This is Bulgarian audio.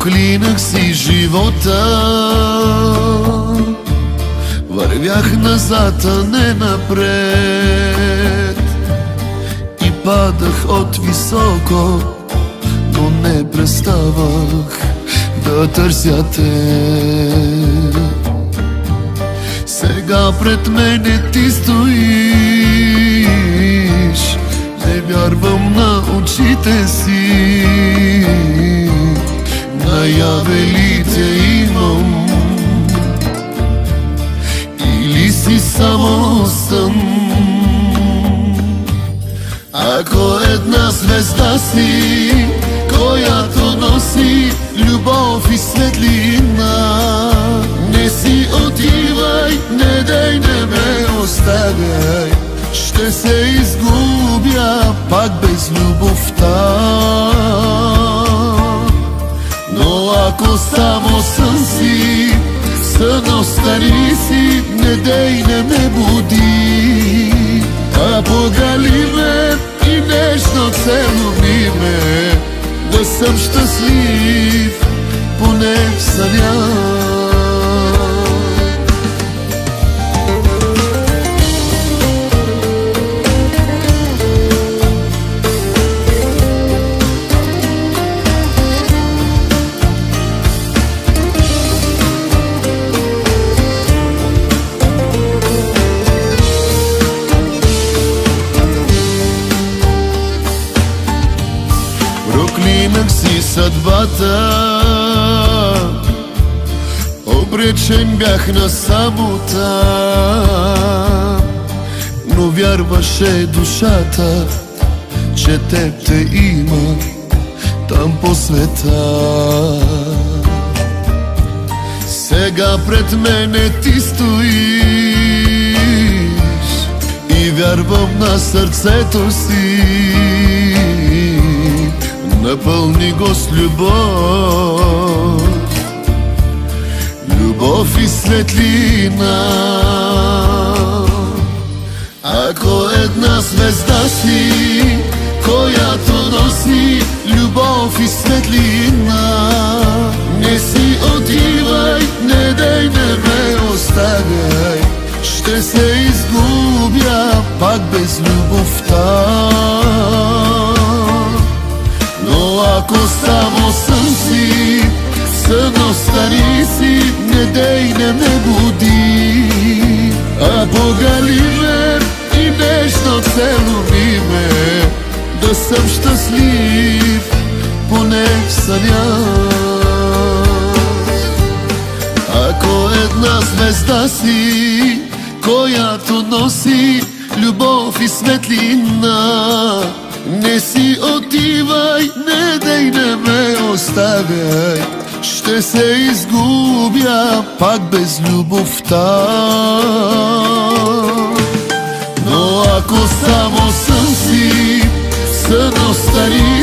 Проклинах си живота, вървях назад, а не напред, и падах от високо, но не преставах да търся те. Сега пред мене ти стоиш, не вярвам на очите си. Наяве ли те имам, или си само сън? Ако една звезда си, която носи любов и светлина, не си отивай, не дей, не ме оставяй, ще се изгубя пак без любовта. Но ако само сън си, сън остани си, не дей, не ме буди, а погали ме и нежно целуни ме, да съм щастлив поне в съня. Проклинах си съдбата, обречен бях на самота, но вярваше душата, че теб те има там по света. Сега пред мене ти стоиш и вярвам на сърцето си. Напълни го с любов, любов и светлина. Ако една звезда си, която носи любов и светлина, не си отивай, не дей, не ме оставяй, ще се изгубя пак без любовта. Но ако само сън си, сън остани си, не дей, не ме буди, а погали ме и нежно целуни ме, да съм щастлив поне в съня. Ако една звезда си, която носи любов и светлина, не си отивай, не дей, не ме оставяй, ще се изгубя пак без любовта. Но ако само сън си, сън остани